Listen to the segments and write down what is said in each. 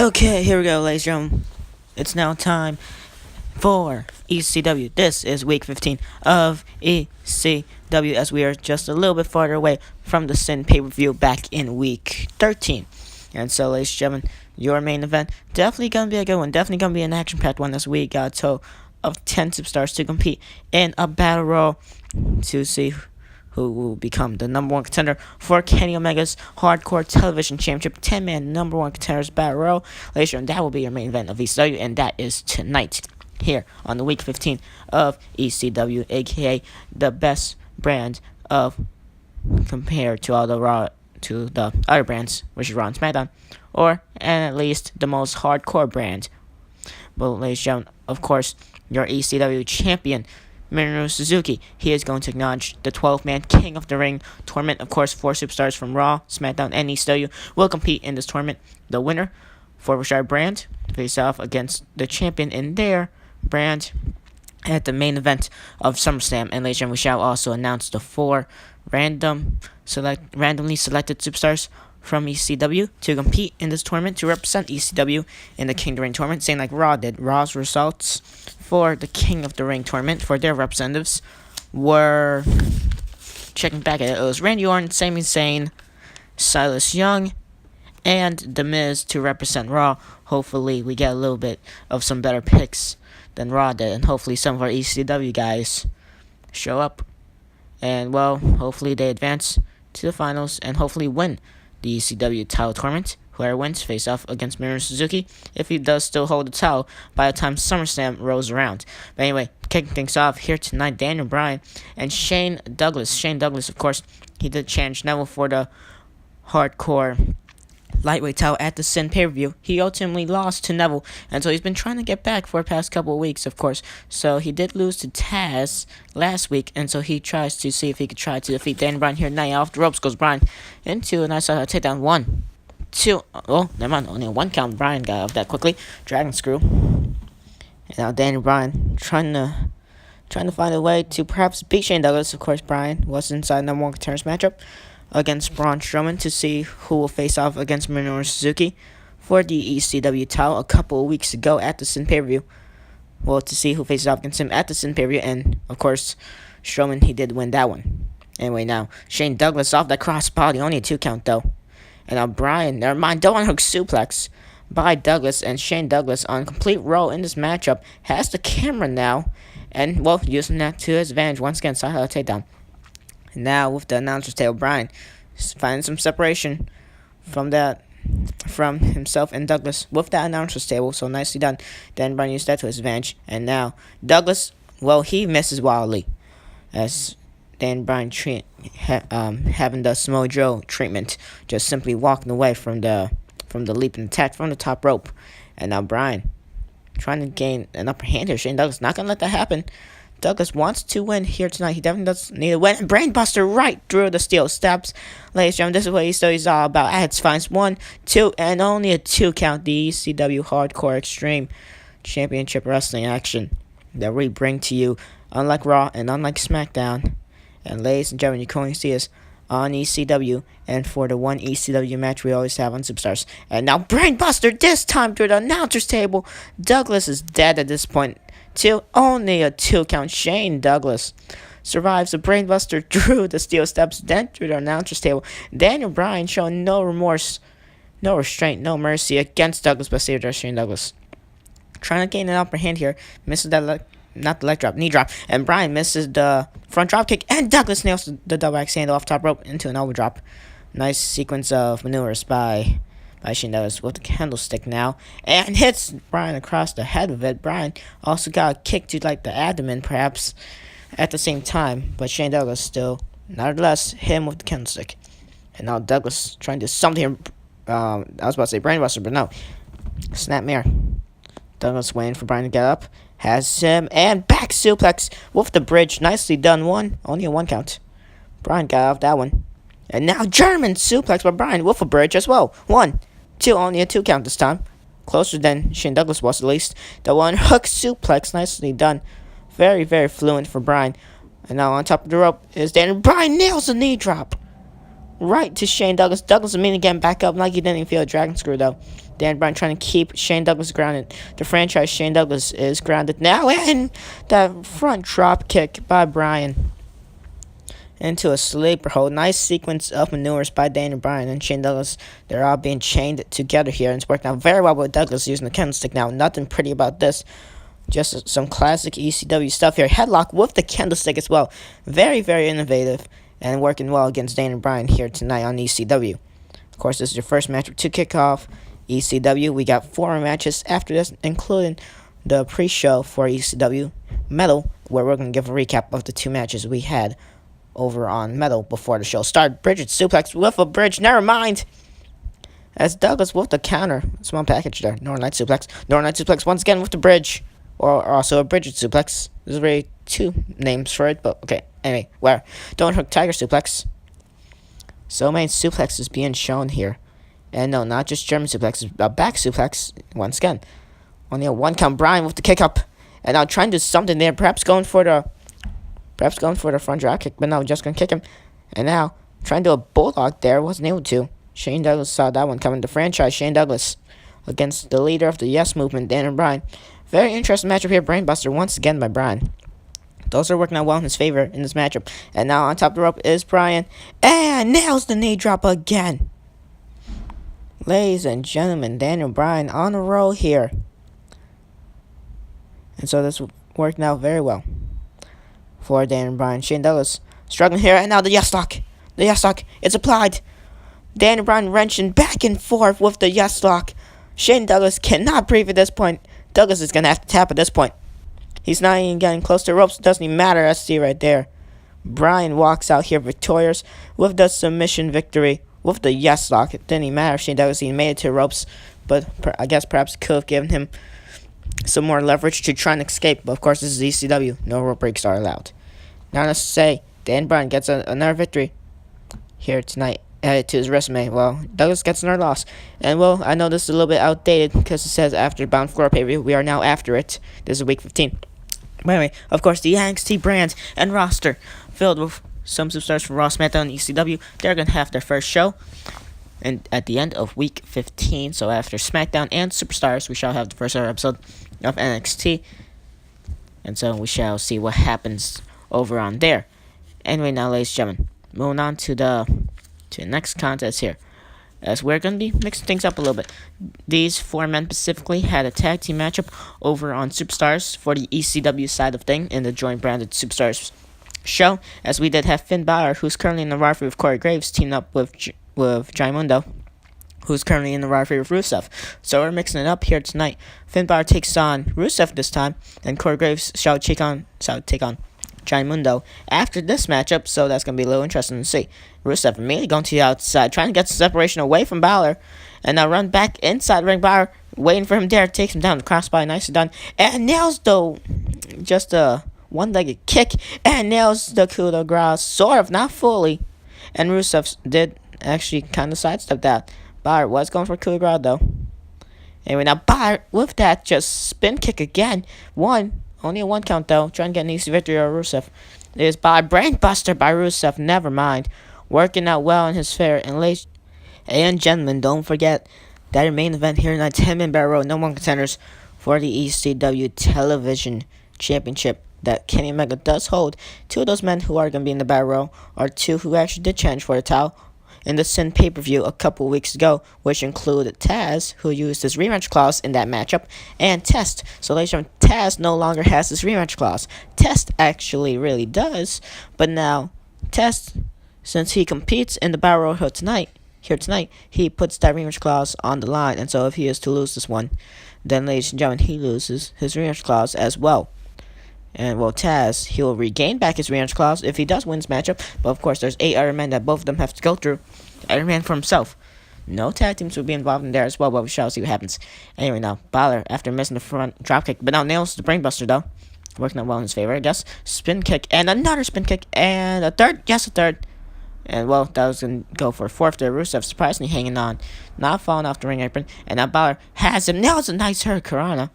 Okay, here we go, ladies and gentlemen. It's now time for ECW. This is week 15 of ECW, as we are just a little bit farther away from the Sin pay-per-view back in week 13. And so, ladies and gentlemen, your main event definitely gonna be a good one. Definitely gonna be an action-packed one, as we got a total of 10 superstars to compete in a battle royal to see who will become the number one contender for Kenny Omega's Hardcore Television Championship 10-man number one contenders battle royal. Ladies and gentlemen, that will be your main event of ECW, and that is tonight here on the week 15 of ECW, aka the best brand of compared to all the other brands, which is Raw and SmackDown, and at least the most hardcore brand. But ladies and gentlemen, of course, your ECW champion, Minoru Suzuki, he is going to acknowledge the 12-man King of the Ring tournament. Of course, 4 superstars from Raw, SmackDown, and ECW will compete in this tournament. The winner for whichever brand face off against the champion in their brand at the main event of SummerSlam. And later, we shall also announce the 4 randomly selected superstars from ECW to compete in this tournament to represent ECW in the King of the Ring tournament, same like Raw did. Raw's results for the King of the Ring tournament for their representatives were, checking back at it, was Randy Orton, Sami Zayn, Silas Young, and The Miz to represent Raw. Hopefully we get a little bit of some better picks than Raw did, and hopefully some of our ECW guys show up, and well, hopefully they advance to the finals and hopefully win the ECW title tournament. Whoever wins face off against Minoru Suzuki if he does still hold the title by the time SummerSlam rolls around. But anyway, kicking things off here tonight, Daniel Bryan and Shane Douglas. Shane Douglas, of course, he did challenge Neville for the hardcore lightweight title at the Sin pay-per-view. He ultimately lost to Neville, and so he's been trying to get back for the past couple of weeks, of course. So he did lose to Taz last week, and so he tries to see if he could try to defeat Daniel Bryan here tonight. Off the ropes goes Bryan into a nice takedown. 1, 2. Oh, never mind. Only a 1 count. Bryan got off that quickly. Dragon screw. And now Daniel Bryan trying to find a way to perhaps beat Shane Douglas. Of course, Bryan was inside number one contenders matchup against Braun Strowman to see who will face off against Minoru Suzuki for the ECW title a couple of weeks ago at the Sin pay-per-view. Well, to see who faces off against him at the Sin pay-per-view, and of course, Strowman, he did win that one. Anyway, now Shane Douglas off that crossbody, only a 2 count though. And now Bryan, never mind, double hook suplex by Douglas, and Shane Douglas on complete roll in this matchup has the camera now, and well, using that to his advantage once again. Saw how to takedown. Now with the announcer's table, Bryan finding some separation from himself and Douglas with that announcer's table, so nicely done. Then Bryan used that to his advantage, and now Douglas, well, he misses wildly as Dan Bryan having the Samoa Joe treatment, just simply walking away from the leap and attack from the top rope. And now Bryan trying to gain an upper hand here. Shane Douglas not gonna let that happen. Douglas wants to win here tonight. He definitely does need a win. Brainbuster right through the steel steps. Ladies and gentlemen, this is what he's all about at its finest. 1, 2, and only a 2 count. The ECW Hardcore Extreme Championship Wrestling action that we bring to you, unlike Raw and unlike SmackDown. And ladies and gentlemen, you can only see us on ECW, and for the one ECW match we always have on Superstars. And now Brainbuster, this time through the announcer's table. Douglas is dead at this point. Only a 2 count. Shane Douglas survives a brainbuster through the steel steps, then through the announcer's table. Daniel Bryan showing no remorse, no restraint, no mercy against Douglas, but saved Shane Douglas. Trying to gain an upper hand here, misses that not the leg drop, knee drop, and Bryan misses the front drop kick, and Douglas nails the double axe handle off top rope into an elbow drop. Nice sequence of maneuvers by Shane Douglas with the candlestick now, and hits Bryan across the head with it. Bryan also got a kick to like the abdomen, perhaps at the same time, but Shane Douglas still, nevertheless, hit him with the candlestick. And now Douglas trying to do something here. I was about to say brainbuster, but no. Snap mirror. Douglas waiting for Bryan to get up. Has him, and back suplex with the bridge. Nicely done. Only a 1 count. Bryan got off that one. And now German suplex by Bryan with a bridge as well. 1, 2, only a 2 count this time. Closer than Shane Douglas was, at least. The 1 hook suplex, nicely done. Very, very fluent for Bryan. And now on top of the rope is Daniel. Bryan nails the knee drop. right to Shane Douglas. Douglas immediately getting back up like he didn't even feel a dragon screw though. Dan Bryan trying to keep Shane Douglas grounded. The franchise Shane Douglas is grounded now, and that front drop kick by Bryan into a sleeper hold. Nice sequence of maneuvers by Daniel Bryan and Shane Douglas. They're all being chained together here, and it's working out very well with Douglas using the candlestick now. Nothing pretty about this. Just some classic ECW stuff here. Headlock with the candlestick as well. Very, very innovative and working well against Daniel Bryan here tonight on ECW. Of course, this is your first match to kick off ECW. We got 4 more matches after this, including the pre-show for ECW Metal, where we're going to give a recap of the 2 matches we had over on Metal before the show started. Bridget suplex with a bridge. Never mind. As Douglas with the counter. Small package there. Northern Light suplex. Northern Light suplex once again with the bridge. Or also a Bridget suplex. There's really 2 names for it, but okay. Anyway, where? Don't hook tiger suplex. So many suplexes being shown here. And no, not just German suplex. A back suplex once again. Only a 1 count. Bryan with the kick up. And now trying to do something there. Perhaps going for the front drop kick, but no, just gonna kick him. And now, trying to do a bulldog there, wasn't able to. Shane Douglas saw that one coming. The franchise, Shane Douglas, against the leader of the Yes Movement, Daniel Bryan. Very interesting matchup here. Brainbuster once again by Bryan. Those are working out well in his favor in this matchup. And now on top of the rope is Bryan. And nails the knee drop again. Ladies and gentlemen, Daniel Bryan on a roll here. And so this worked out very well for Daniel Bryan. Shane Douglas struggling here, and now the yes lock. The yes lock, it's applied. Daniel Bryan wrenching back and forth with the yes lock. Shane Douglas cannot breathe at this point. Douglas is going to have to tap at this point. He's not even getting close to the ropes. It doesn't even matter. I see right there. Bryan walks out here victorious with the submission victory with the yes lock. It didn't even matter if Shane Douglas even made it to the ropes, but I guess perhaps could have given him some more leverage to try and escape. But of course, this is ECW. No rope breaks are allowed. Now let's say Dan Bryan gets another victory here tonight. Added to his resume. Well, Douglas gets another loss. And well, I know this is a little bit outdated because it says after Bound for Glory pay-per-view. We are now after it. This is week 15. But anyway, of course, the NXT brand and roster filled with some superstars from Raw, SmackDown, and ECW. They're going to have their first show and at the end of week 15. So after SmackDown and Superstars, we shall have the first episode of NXT. And so we shall see what happens over on there. Anyway, now, ladies and gentlemen, moving on to the next contest here, as we're going to be mixing things up a little bit. These 4 men specifically had a tag team matchup over on Superstars for the ECW side of thing in the joint branded Superstars show, as we did have Finn Balor, who's currently in the rivalry with Corey Graves, teamed up with Jaimundo, who's currently in the rivalry with Rusev. So we're mixing it up here tonight. Finn Balor takes on Rusev this time, and Corey Graves shall take on Jaimundo after this matchup, so that's going to be a little interesting to see. Rusev immediately going to the outside, trying to get some separation away from Balor, and now run back inside ring. Balor waiting for him there, takes him down, the crossbody, nicely done, and nails just a one-legged kick, and nails the coup de grace, sort of, not fully, and Rusev did actually kind of sidestep that. Balor was going for coup de grace though. Anyway, now Balor with that just spin kick again, only a 1 count though, trying to get an easy victory over Rusev. It is by Brainbuster by Rusev, never mind. Working out well in his favor. And ladies and gentlemen, don't forget that your main event here tonight, 10-man battle royal, no more contenders for the ECW Television Championship that Kenny Omega does hold. 2 of those men who are going to be in the battle royal are 2 who actually did challenge for the title in the Sin pay-per-view a couple weeks ago, which included Taz, who used his rematch clause in that matchup, and Test. So ladies and gentlemen, Taz no longer has his rematch clause. Test actually really does, but now Test, since he competes in the Battle Royal here tonight, he puts that rematch clause on the line, and so if he is to lose this one, then ladies and gentlemen, he loses his rematch clause as well. And well, Taz, he'll regain back his rematch clause if he does win this matchup. But of course, there's 8 other men that both of them have to go through. Every man for himself. No tag teams will be involved in there as well, but we shall see what happens. Anyway, now, Balor, after missing the front dropkick, but now nails the brainbuster though. Working out well in his favor, I guess. Spin kick, and another spin kick, and a third. Yes, a third. And well, that was going to go for a 4th there. Rusev surprisingly hanging on. Not falling off the ring apron. And now Balor has him. Nails a nice hurricanrana.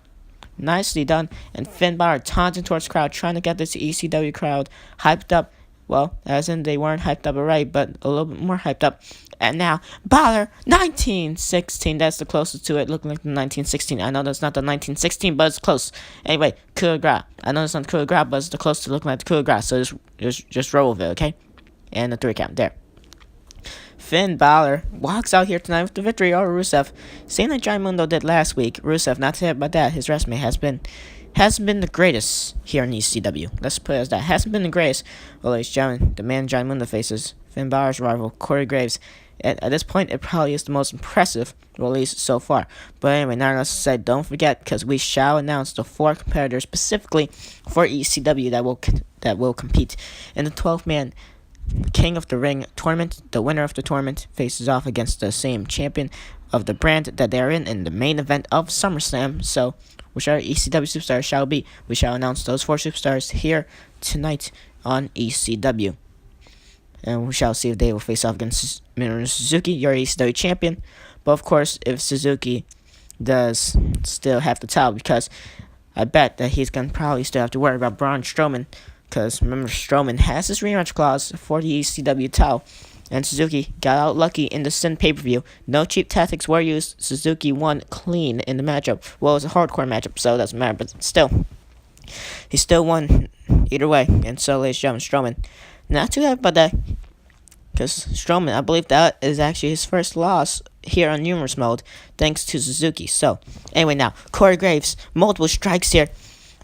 Nicely done. And Finn Balor taunting towards the crowd, trying to get this ECW crowd hyped up Well, as in they weren't hyped up already, but a little bit more hyped up. And now, Balor 1916. That's the closest to it, looking like the 1916. I know that's not the 1916, but it's close. Anyway, coup de grace. I know it's not the coup de grace, but it's the closest to looking like the coup de grace. So just roll with it, okay? And the 3 count there. Finn Balor walks out here tonight with the victory over Rusev. Same like Giant Mundo did last week. Rusev, not to hit about that, his resume hasn't been the greatest here in ECW. Let's put it as that. Hasn't been the greatest. Well, ladies and gentlemen, the man Giant Mundo faces Finn Balor's rival, Corey Graves. At this point, it probably is the most impressive release so far. But anyway, now let's say, don't forget, because we shall announce the 4 competitors specifically for ECW that will compete in the 12-man King of the Ring tournament. The winner of the tournament faces off against the same champion of the brand that they are in the main event of SummerSlam. So, which our ECW superstars shall be. We shall announce those 4 superstars here tonight on ECW. And we shall see if they will face off against Minoru Suzuki, your ECW champion. But of course, if Suzuki does still have the title, because I bet that he's going to probably still have to worry about Braun Strowman. Because remember, Strowman has his rematch clause for the ECW title. And Suzuki got out lucky in the Sin pay-per-view. No cheap tactics were used. Suzuki won clean in the matchup. Well, it was a hardcore matchup, so it doesn't matter. But still, he still won either way. And so, ladies and gentlemen, Strowman. Not too happy about that. Because Strowman, I believe that is actually his first loss here on numerous mode. Thanks to Suzuki. So, anyway, now, Corey Graves. Multiple strikes here.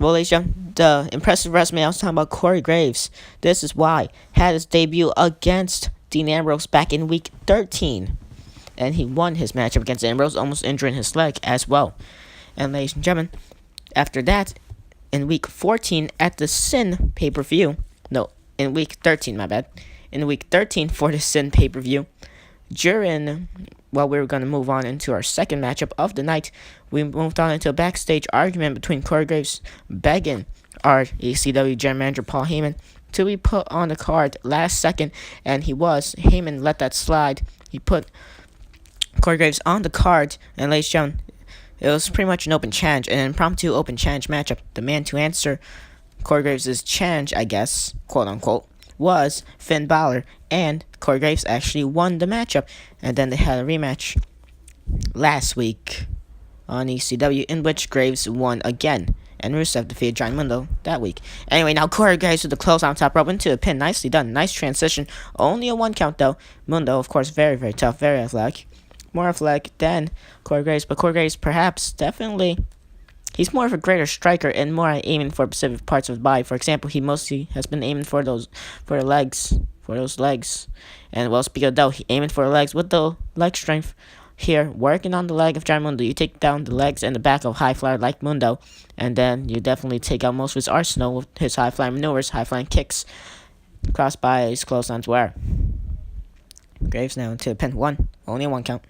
Well, ladies and gentlemen, the impressive resume I was talking about, Corey Graves. This is why. Had his debut against Dean Ambrose back in week 13. And he won his matchup against Ambrose, almost injuring his leg as well. And ladies and gentlemen, after that, in week 14 at the Sin pay-per-view. No, in week 13, my bad. In week 13 for the Sin pay-per-view. We were going to move on into our second matchup of the night. We moved on into a backstage argument between Corey Graves begging our ECW general manager Paul Heyman to be put on the card last second, and he was. Heyman let that slide. He put Corey Graves on the card, and ladies and gentlemen, it was pretty much an open challenge, an impromptu open challenge matchup. The man to answer Corey Graves' challenge, I guess, quote unquote, was Finn Balor, and Corey Graves actually won the matchup. And then they had a rematch last week on ECW, in which Graves won again, and Rusev defeated Giant Mundo that week. Anyway, now Corey Graves with the close on top rope into a pin. Nicely done. Nice transition. Only a 1 count, though. Mundo, of course, very, very tough, very athletic. More athletic than Corey Graves, but Corey Graves, perhaps, definitely, he's more of a greater striker and more aiming for specific parts of his body. For example, he mostly has been aiming for those legs. And well, speaking of though, he aiming for the legs with the leg strength here, working on the leg of Giant Mundo. You take down the legs and the back of high flyer like Mundo, and then you definitely take out most of his arsenal with his high flying maneuvers, high flying kicks, cross bodies, close on to where. Graves now into pin 1, only a 1 count.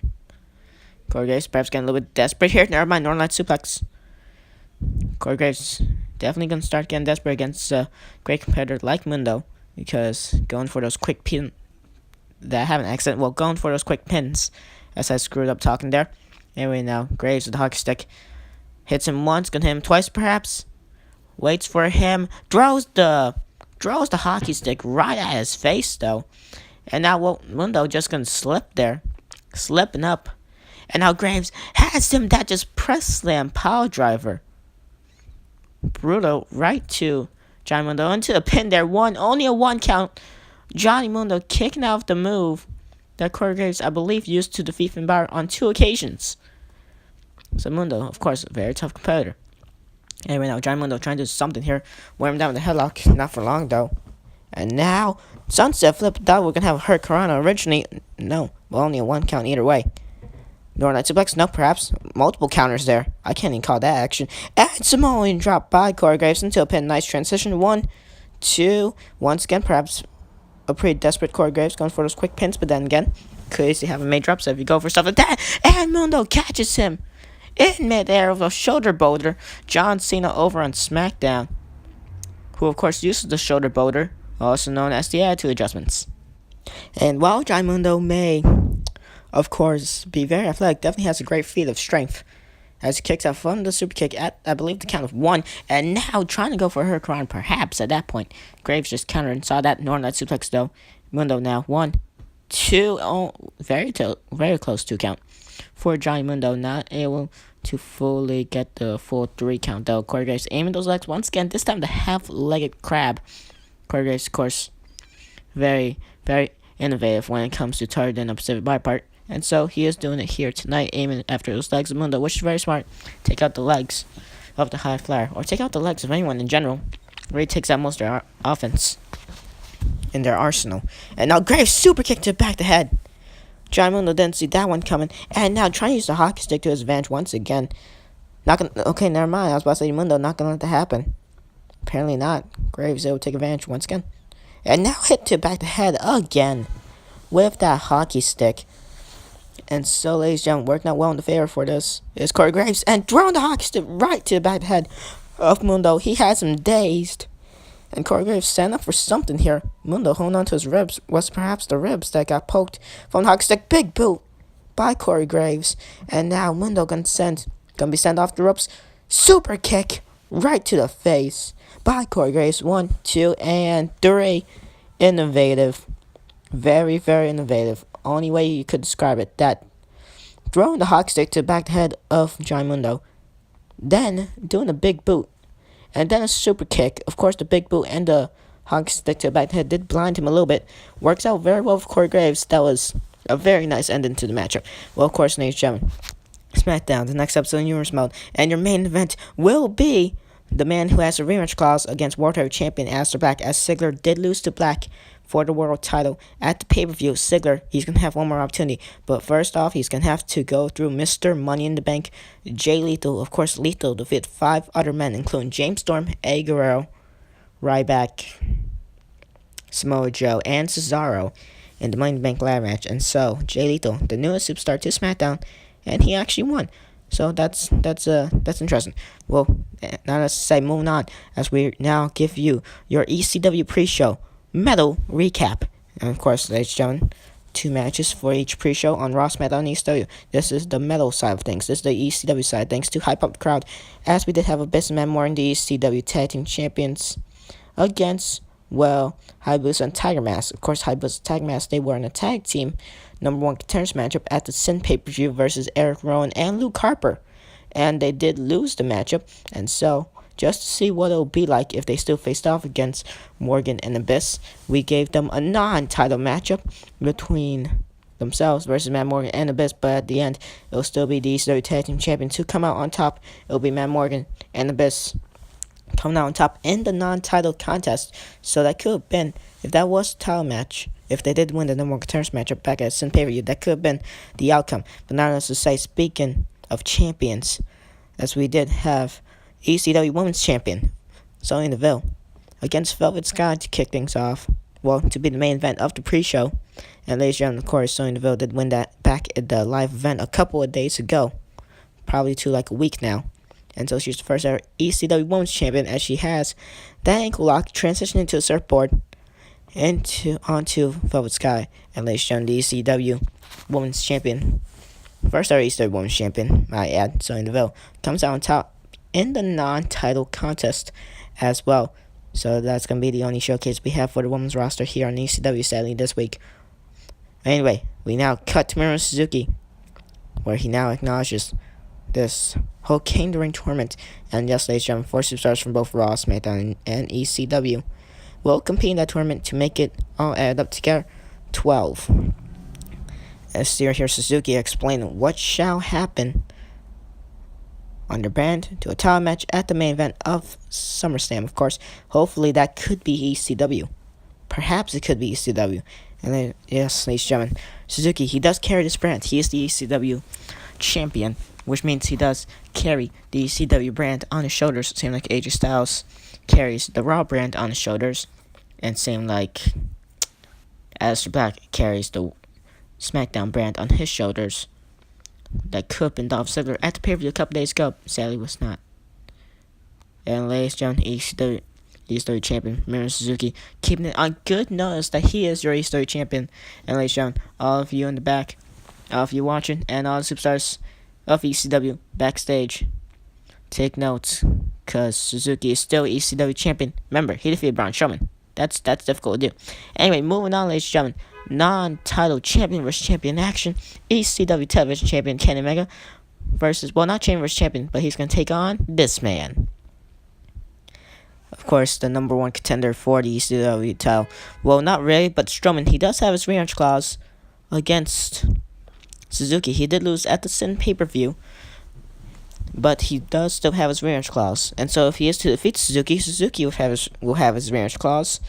Corey Graves perhaps getting a little bit desperate here. Never mind, Northern Light suplex. Corey Graves definitely going to start getting desperate against a great competitor like Mundo, because going for those quick pins, going for those quick pins, as I screwed up talking there. Anyway, now Graves with the hockey stick hits him once, gonna hit him twice perhaps. Waits for him, draws the hockey stick right at his face though. And now Mundo just gonna slip there, slipping up. And now Graves has him that just press slam power driver. Brutal right to Johnny Mundo into the pin there. Only a 1 count. Johnny Mundo kicking out of the move that Corey Graves, I believe, used to defeat Finn Balor on 2 occasions. So Mundo, of course, a very tough competitor. Anyway, now Johnny Mundo trying to do something here. Wear him down with the headlock. Not for long, though. And now, Sunset Flip. Thought we were going to have a Hurt Corona originally. No, well, only a 1 count either way. Northern Light suplex, no, perhaps. Multiple counters there. I can't even call that action. And Samoan drop by Corey Graves into a pin. Nice transition. 1, 2. Once again, perhaps a pretty desperate Corey Graves going for those quick pins. But then again, could easily have a made drop. So if you go for stuff like that, and Mundo catches him in midair with a shoulder boulder. John Cena over on SmackDown, who of course uses the shoulder boulder, also known as the Attitude Adjustments. And while Giant Mundo may, of course, be very athletic, definitely has a great feat of strength. as he kicks out from the super kick at, I believe, the count of 1. And now trying to go for her crown, perhaps at that point. Graves just countered and saw that Northern Light suplex, though. Mundo now 1, 2, oh, very close to count. For Johnny Mundo, not able to fully get the full 3 count, though. Corey Graves aiming those legs once again, this time the half-legged crab. Corey Graves, of course, very innovative when it comes to targeting a specific body part. And so he is doing it here tonight, aiming after those legs of Mundo, which is very smart. Take out the legs of the high flyer, or take out the legs of anyone in general. Really takes out most of their offense in their arsenal. And now Graves super kick to the back of the head. John Mundo didn't see that one coming, and now trying to use the hockey stick to his advantage once again. Okay, never mind. I was about to say Mundo not gonna let that happen. Apparently not. Graves will take advantage once again, and now hit to the back of the head again with that hockey stick. And so, ladies and gentlemen, working out well in the favor for this is Corey Graves, and throwing the hockey stick right to the back of the head of Mundo. He has him dazed. And Corey Graves stand up for something here. Mundo holding on to his ribs. Was perhaps the ribs that got poked from the hockey stick. Big boot by Corey Graves. And now Mundo gonna be sent off the ropes. Super kick right to the face by Corey Graves. 1, 2, and 3. Innovative. Very innovative. Only way you could describe it. That throwing the hockey stick to the back of the head of John Mundo. Then doing a big boot. And then a super kick. Of course, the big boot and the hockey stick to the back of the head did blind him a little bit. Works out very well for Corey Graves. That was a very nice ending to the matchup. Well, of course, ladies and gentlemen, SmackDown, the next episode in Universe Mode. And your main event will be the man who has a rematch clause against World Heavyweight Champion Aleister Black, as Ziggler did lose to Black for the world title at the pay-per-view. Ziggler, he's going to have one more opportunity. But first off, he's going to have to go through Mr. Money in the Bank, Jay Lethal. Of course, Lethal defeated 5 other men, including James Storm, Eddie Guerrero, Ryback, Samoa Joe, and Cesaro in the Money in the Bank ladder match. And so, Jay Lethal, the newest superstar to SmackDown, and he actually won. So that's interesting. Well, now let's say moving on, as we now give you your ECW pre-show medal recap. And of course, ladies and gentlemen, 2 matches for each pre-show on Raw, SmackDown, and ECW. This is the medal side of things. This is the ECW side, thanks to hype up the crowd, as we did have a businessman more in the ECW Tag Team Champions against, well, Hayabusa and Tiger Mask. Of course, Hayabusa and Tiger Mask, they were in a tag team #1 contenders matchup at the Sin pay-per-view versus Eric Rowan and Luke Harper. And they did lose the matchup, and so just to see what it'll be like if they still faced off against Morgan and Abyss, we gave them a non-title matchup between themselves versus Matt Morgan and Abyss, but at the end, it'll still be the ECW Tag Team Champions who come out on top. It'll be Matt Morgan and Abyss coming out on top in the non-title contest. So that could have been, if that was a title match, if they did win the #1 contenders matchup back at Sin pay-per-view, that could have been the outcome. But now let's just say, speaking of champions, as we did have ECW Women's Champion Sonya Deville against Velvet Sky to kick things off. Well, to be the main event of the pre-show. And ladies and gentlemen, of course, Sonya Deville did win that back at the live event a couple of days ago. Probably to like a week now. And so she's the first ever ECW Women's Champion, as she has that ankle lock transitioning into a surfboard onto Velvet Sky. And ladies and gentlemen, the ECW Women's Champion, first ever ECW Women's Champion, I add, Sonya Deville, comes out on top in the non-title contest as well. So that's going to be the only showcase we have for the women's roster here on ECW, sadly, this week. Anyway, we now cut to Miro Suzuki, where he now acknowledges this whole King of the Ring tournament. And yes, ladies and gentlemen, 4 superstars from both Raw, SmackDown, and ECW will compete in that tournament to make it all add up together 12. As you hear Suzuki explain what shall happen on their brand to a title match at the main event of SummerSlam, of course. Hopefully that could be ECW. Perhaps it could be ECW. And then, yes, ladies and gentlemen, Suzuki, he does carry this brand. He is the ECW champion, which means he does carry the ECW brand on his shoulders. Same like AJ Styles carries the Raw brand on his shoulders. And same like Aleister Black carries the SmackDown brand on his shoulders. That could have been Dolph Ziggler at the pay-per-view a couple days ago. Sadly, was not. And ladies and gentlemen, ECW champion Miro Suzuki, keeping it on good notice that he is your ECW champion. And ladies and gentlemen, all of you in the back, all of you watching, and all the superstars of ECW backstage. Take notes, cause Suzuki is still ECW champion. Remember, he defeated Braun Strowman. That's difficult to do. Anyway, moving on, ladies and gentlemen. Non-title champion versus champion action. ECW television champion Kenny Omega versus, well, not champion versus champion, but he's gonna take on this man. Of course, the number one contender for the ECW title. Well, not really, but Strowman, he does have his rematch clause against Suzuki. He did lose at the Sin pay-per-view, but he does still have his rematch clause. And so if he is to defeat Suzuki, Suzuki will have his rematch clause.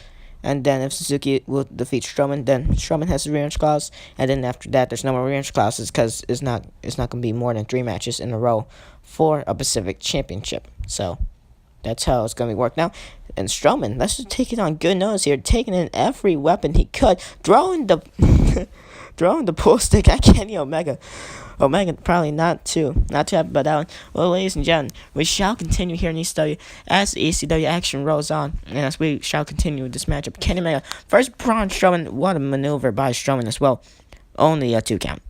And then if Suzuki will defeat Strowman, then Strowman has his rematch clause. And then after that, there's no more rematch clauses because it's not going to be more than 3 matches in a row for a Pacific Championship. So that's how it's going to be worked now. And Strowman, let's just take it on good notice here, taking in every weapon he could, throwing the pool stick at Kenny Omega. Omega probably not too happy about that one. Well, ladies and gentlemen, we shall continue here in ECW as the ECW action rolls on, and as we shall continue with this matchup. Kenny Omega versus Braun Strowman. What a maneuver by Strowman as well. Only a 2 count.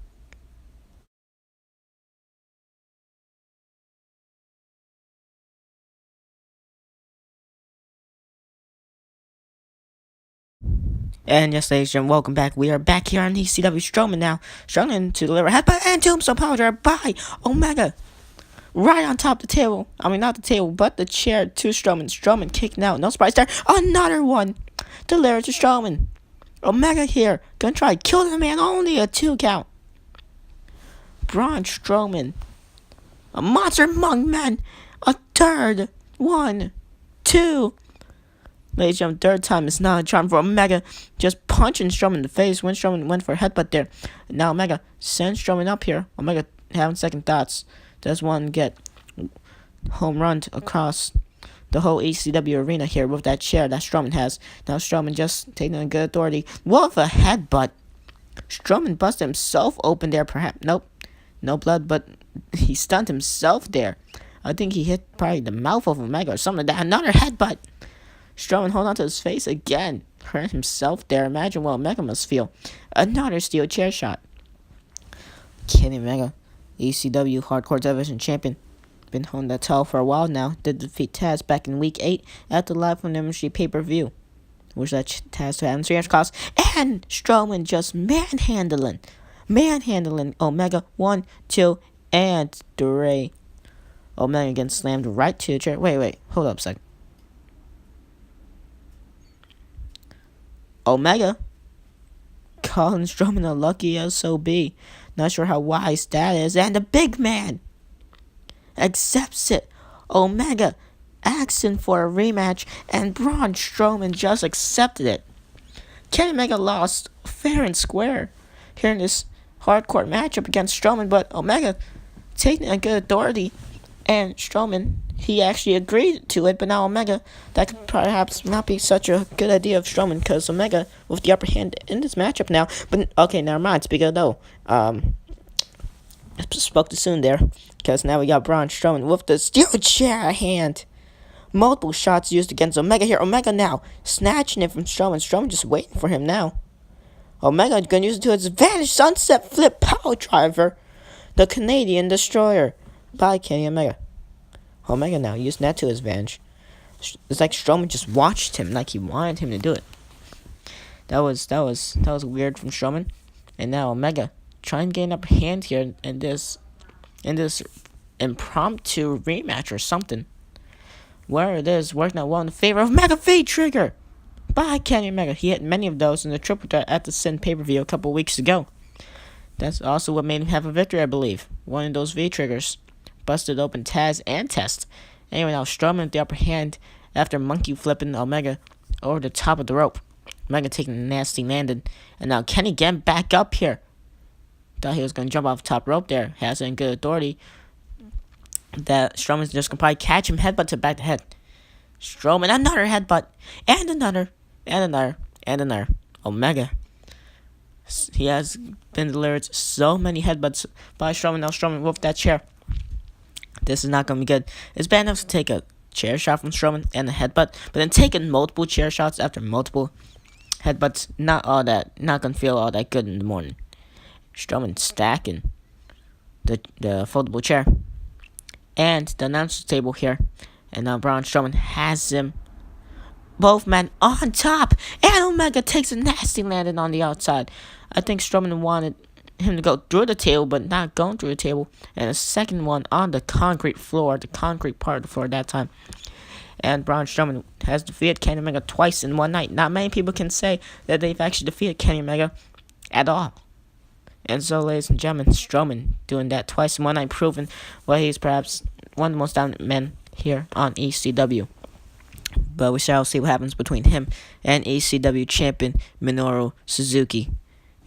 And yes, ladies and gentlemen, welcome back. We are back here on ECW. Strowman now. Strowman to deliver headbutt and tombstone power by Omega. Right on top of the table. I mean, not the table, but the chair to Strowman. Strowman kicking out. No surprise there. Another one. Delivered to Strowman. Omega here. Gonna try to kill the man. Only a 2 count. Braun Strowman. A monster among men. A third. 1, 2. Ladies and gentlemen, third time is not a charm for Omega. Just punching Strowman in the face when Strowman went for a headbutt there. And now Omega sends Strowman up here. Omega having second thoughts. Does one get home run across the whole ECW arena here with that chair that Strowman has. Now Strowman just taking a good authority. What a headbutt. Strowman busted himself open there perhaps. Nope. No blood, but he stunned himself there. I think he hit probably the mouth of Omega or something like that. Another headbutt. Strowman hold on to his face again. Hurt himself there. Imagine what Omega must feel. Another steel chair shot. Kenny Omega, ECW Hardcore Television Champion. Been holding that title for a while now. Did defeat Taz back in week 8 at the Live from the Ministry pay-per-view. Which that Taz to have in 3 class. And Strowman just manhandling Omega. 1, 2, and 3. Omega again slammed right to the chair. Wait. Hold up a second. Omega calling Strowman a lucky SOB. Not sure how wise that is. And the big man accepts it. Omega asking for a rematch, and Braun Strowman just accepted it. Kenny Omega lost fair and square here in this hardcore matchup against Strowman, but Omega taking a good authority, and Strowman, he actually agreed to it, but now Omega, that could perhaps not be such a good idea of Strowman, because Omega with the upper hand in this matchup now. But okay, never mind. Speaking of though, I spoke too soon there, because now we got Braun Strowman with the steel chair hand. Multiple shots used against Omega here. Omega now snatching it from Strowman. Strowman just waiting for him now. Omega gonna use it to his advantage. Sunset flip power driver, the Canadian Destroyer by Kenny Omega. Omega now using that to his advantage. It's like Strowman just watched him, like he wanted him to do it. That was weird from Strowman. And now Omega trying to get an upper hand here in this impromptu rematch or something. Where it is working out well in the favor of Omega V-Trigger by Kenny Omega. He hit many of those in the triple threat at the Sin pay-per-view a couple weeks ago. That's also what made him have a victory, I believe. One of those V-Triggers. Busted open Taz and Test. Anyway, now Strowman with the upper hand after monkey flipping Omega over the top of the rope. Omega taking a nasty landing. And now Kenny getting back up here. Thought he was going to jump off the top rope there. Has it in good authority. That Strowman's just going to probably catch him headbutt to back the head. Strowman, another headbutt. And another. Omega. He has been delivered so many headbutts by Strowman. Now Strowman with that chair. This is not going to be good. It's bad enough to take a chair shot from Strowman and a headbutt, but then taking multiple chair shots after multiple headbutts, not going to feel all that good in the morning. Strowman stacking the foldable chair, and the announcer table here. And now Braun Strowman has him, both men on top, and Omega takes a nasty landing on the outside. I think Strowman wanted him to go through the table, but not going through the table. And a second one on the concrete floor, the concrete part of the floor at that time. And Braun Strowman has defeated Kenny Omega twice in one night. Not many people can say that they've actually defeated Kenny Omega at all. And so, ladies and gentlemen, Strowman doing that twice in one night, proving why he's perhaps one of the most dominant men here on ECW. But we shall see what happens between him and ECW champion Minoru Suzuki,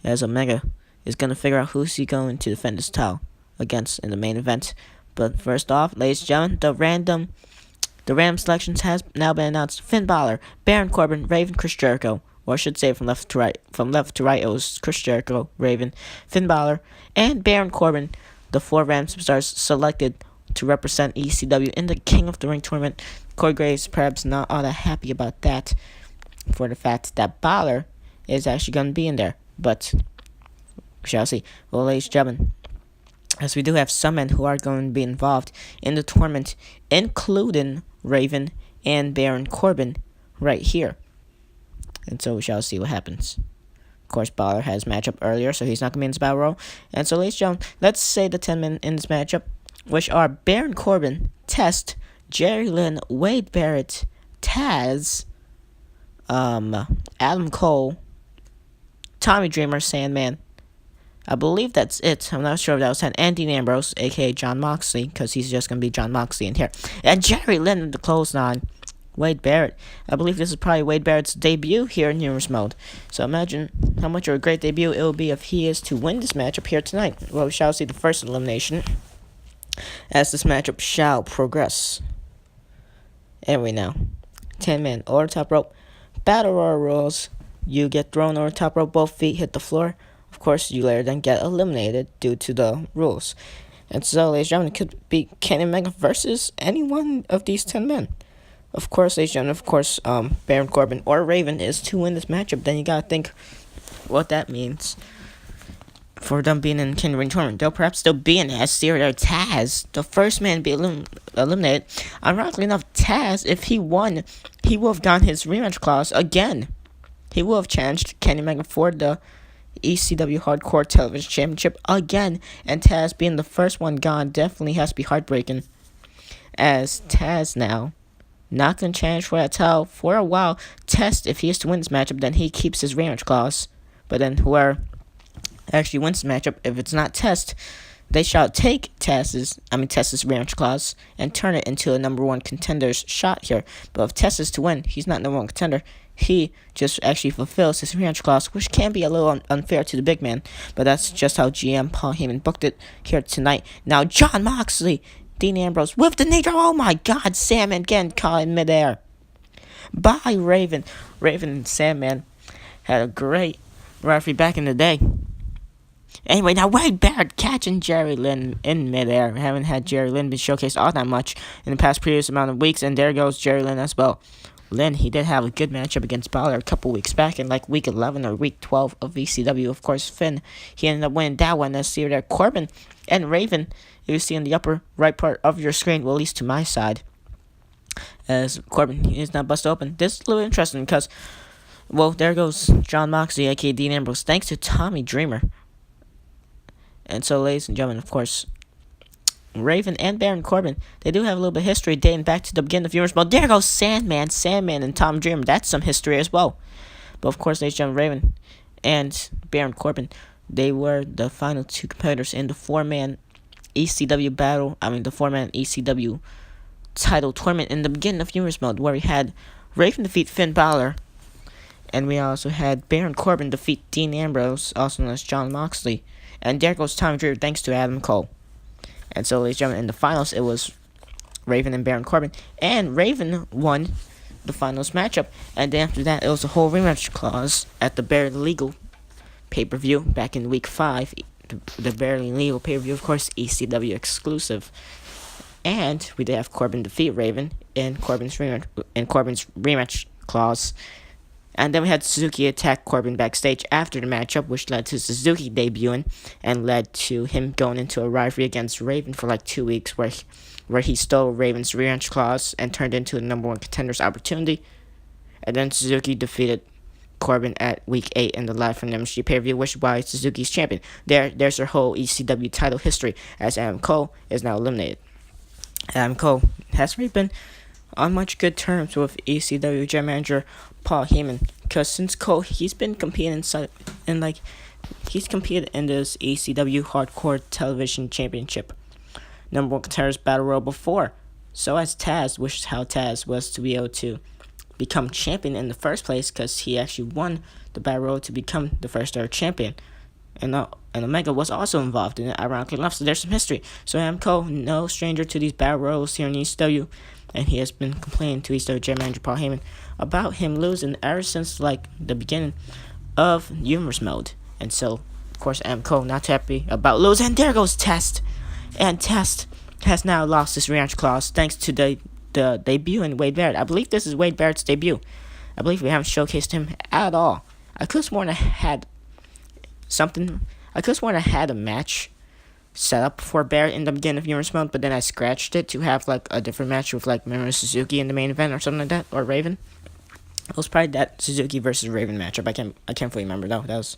as Omega is going to figure out who's he going to defend his title against in the main event. But first off, ladies and gentlemen, the random selections has now been announced. Finn Balor, Baron Corbin, Raven, Chris Jericho. Or I should say from left to right. From left to right, it was Chris Jericho, Raven, Finn Balor, and Baron Corbin, the 4 random superstars selected to represent ECW in the King of the Ring tournament. Corey Graves perhaps not all that happy about that, for the fact that Balor is actually going to be in there. But we shall see. Well, ladies and gentlemen, as we do have some men who are going to be involved in the tournament, including Raven and Baron Corbin right here. And so we shall see what happens. Of course, Balor has matchup earlier, so he's not going to be in this battle royal. And so, ladies and gentlemen, let's say the 10 men in this matchup, which are Baron Corbin, Test, Jerry Lynn, Wade Barrett, Taz, Adam Cole, Tommy Dreamer, Sandman. I believe that's it. I'm not sure if that was 10. And Dean Ambrose, a.k.a. Jon Moxley, because he's just going to be Jon Moxley in here. And Jerry Lynn in the clothesline. Wade Barrett. I believe this is probably Wade Barrett's debut here in Heroes Mode. So imagine how much of a great debut it will be if he is to win this matchup here tonight. Well, we shall see the first elimination as this matchup shall progress. Anyway, now 10-man over the top rope. Battle Royal rules. You get thrown over the top rope, both feet hit the floor. Of course, you later then get eliminated due to the rules. And so, ladies and gentlemen, it could be Kenny Omega versus any one of these 10 men. Of course, ladies and gentlemen, Baron Corbin or Raven is to win this matchup. Then you gotta think what that means for them being in the King of the Ring tournament. They'll perhaps still be in as Theodore Taz, the first man to be eliminated. Ironically enough, Taz, if he won, he would have gotten his rematch clause again. He would have challenged Kenny Omega for the ECW Hardcore Television Championship again. And Taz being the first one gone definitely has to be heartbreaking, as Taz now not going to challenge for that title for a while. Test, if he is to win this matchup, then he keeps his rematch clause. But then whoever actually wins the matchup, if it's not Test, they shall take Test's rematch clause and turn it into a number 1 contender's shot here. But if Test is to win, he's not number 1 contender. He just actually fulfills his rematch clause, which can be a little unfair to the big man. But that's just how GM Paul Heyman booked it here tonight. Now, Jon Moxley, Dean Ambrose with the knee drop. Oh my God, Sandman again caught in midair by Raven. Raven and Sandman had a great rivalry back in the day. Anyway, now Wade Barrett catching Jerry Lynn in midair. We haven't had Jerry Lynn been showcased all that much in the past previous amount of weeks, and there goes Jerry Lynn as well. Lynn, he did have a good matchup against Balor a couple weeks back in like week 11 or week 12 of ECW. Of course, Finn, he ended up winning that one. As see there, Corbin and Raven, you see in the upper right part of your screen, well, at least to my side, as Corbin is now busted open. This is a little interesting because, well, there goes Jon Moxley, aka Dean Ambrose, thanks to Tommy Dreamer. And so, ladies and gentlemen, of course, Raven and Baron Corbin, they do have a little bit of history dating back to the beginning of Viewers. Well, there goes Sandman and Tom Dreamer. That's some history as well. But of course, ladies and gentlemen, Raven and Baron Corbin, they were the final 2 competitors in the 4-man ECW battle. The 4-man ECW title tournament in the beginning of Viewers Mode, where we had Raven defeat Finn Balor, and we also had Baron Corbin defeat Dean Ambrose, also known as Jon Moxley. And there goes Tommy Dreamer, thanks to Adam Cole. And so, ladies and gentlemen, in the finals, it was Raven and Baron Corbin. And Raven won the finals matchup. And then after that, it was a whole rematch clause at the Barely Legal pay-per-view back in week 5. The Barely Legal pay-per-view, of course, ECW exclusive. And we did have Corbin defeat Raven in Corbin's rematch clause And then we had Suzuki attack Corbin backstage after the matchup, which led to Suzuki debuting and led to him going into a rivalry against Raven for like 2 weeks, where he stole Raven's revenge clause and turned into the number one contender's opportunity. And then Suzuki defeated Corbin at week 8 in the live from the MSG pay-per-view, which is why Suzuki's champion. There's her whole ECW title history, as Adam Cole is now eliminated. Adam Cole has really been on much good terms with ECW general manager Paul Heyman, because since Cole, he's been competing he's competed in this ECW Hardcore Television Championship number one contenders battle royal before. So has Taz, which is how Taz was to be able to become champion in the first place, because he actually won the battle royal to become the first ever champion. And Omega was also involved in it, ironically enough, so there's some history. So Adam Cole, no stranger to these battle royals here in ECW, and he has been complaining to ECW general manager Paul Heyman about him losing ever since like the beginning of Humorous Mode. And so, of course, Adam Cole not happy about losing. And there goes Test. And Test has now lost his rematch clause thanks to the debut in Wade Barrett. I believe this is Wade Barrett's debut. I believe we haven't showcased him at all. I could have sworn I had a match set up for Barrett in the beginning of Humorous Mode, but then I scratched it to have like a different match with like Minoru Suzuki in the main event or something like that, or Raven. It was probably that Suzuki versus Raven matchup. I can't fully remember though. That was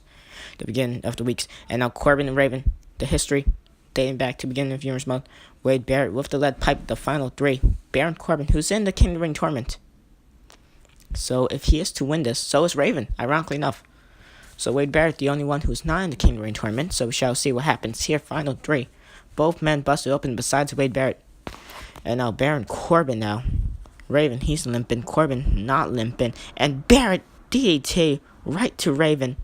the beginning of the weeks. And now Corbin and Raven, the history dating back to the beginning of Humorous Mode. Wade Barrett with the lead pipe, the final 3. Baron Corbin, who's in the King of the Ring tournament. So if he is to win this, so is Raven, ironically enough. So Wade Barrett, the only one who's not in the King of the Ring tournament, so we shall see what happens here. Final 3. Both men busted open besides Wade Barrett. And now Baron Corbin now. Raven, he's limping. Corbin not limping. And Barrett, DDT, right to Raven.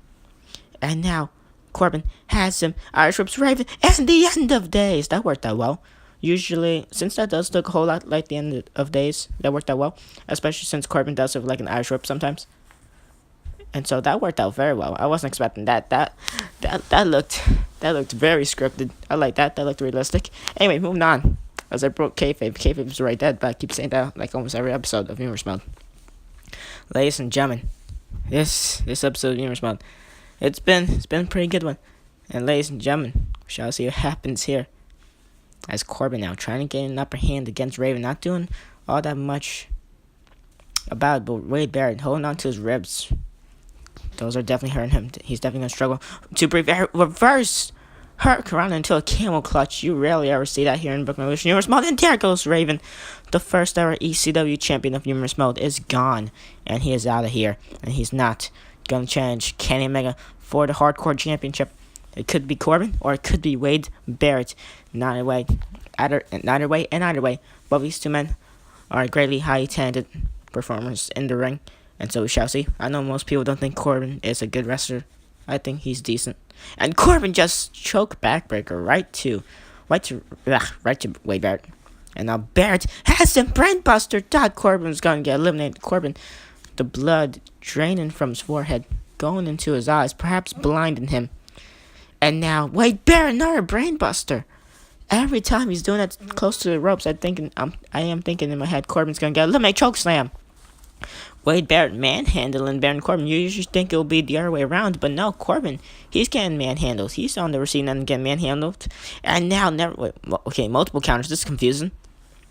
And now Corbin has him. Irish whips Raven. And the end of days. That worked out well. Usually, since that does look a whole lot like the end of days, that worked out well. Especially since Corbin does have like an Irish whip sometimes. And so that worked out very well. I wasn't expecting that. That looked very scripted. I like that. That looked realistic. Anyway, moving on. As I broke kayfabe. Kayfabe is right dead, but I keep saying that like almost every episode of Humorous Mode. Ladies and gentlemen, this episode of Humorous Mode, it's been a pretty good one. And ladies and gentlemen, we shall see what happens here. As Corbin now trying to get an upper hand against Raven, not doing all that much about it, but Wade Barrett holding on to his ribs. Those are definitely hurting him. He's definitely going to struggle to reverse Hurricane into a camel clutch. You rarely ever see that here in Brooklyn Revolution Humorous Mode. And there goes Raven. The first ever ECW champion of Humorous Mode is gone. And he is out of here. And he's not going to challenge Kenny Omega for the Hardcore Championship. It could be Corbin or it could be Wade Barrett. Either way. Both these two men are greatly highly talented performers in the ring. And so we shall see. I know most people don't think Corbin is a good wrestler. I think he's decent. And Corbin just choked backbreaker right to Wade Barrett. And now Barrett has him brainbuster. Todd Corbin's going to get eliminated. Corbin, the blood draining from his forehead, going into his eyes, perhaps blinding him. And now Wade Barrett, another brainbuster. Every time he's doing that close to the ropes, I am thinking in my head, Corbin's going to get eliminated. Choke slam. Wade Barrett manhandling Baron Corbin. You usually think it will be the other way around, but no, Corbin, he's getting manhandled. He's on the receiving end and getting manhandled. And now, multiple counters. This is confusing.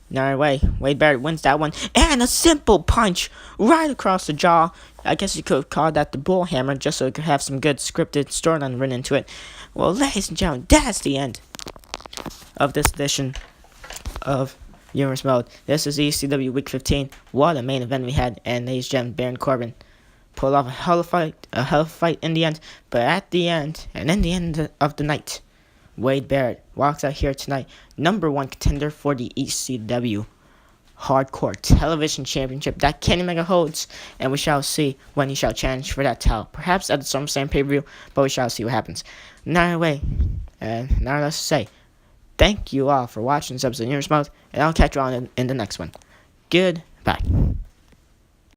No way. Wade Barrett wins that one. And a simple punch right across the jaw. I guess you could call that the bull hammer, just so it could have some good scripted storyline written into it. Well, ladies and gentlemen, that's the end of this edition of Humorous Mode. This is ECW Week 15. What a main event we had. And ladies and gentlemen, Baron Corbin pulled off a hell of a fight in the end. But at the end, and in the end of the night, Wade Barrett walks out here tonight, number one contender for the ECW Hardcore Television Championship that Kenny Omega holds. And we shall see when he shall challenge for that title. Perhaps at the SummerSlam pay-per-view, but we shall see what happens. Now less to say. Thank you all for watching this episode of Humorous Mode, and I'll catch you on in the next one. Goodbye.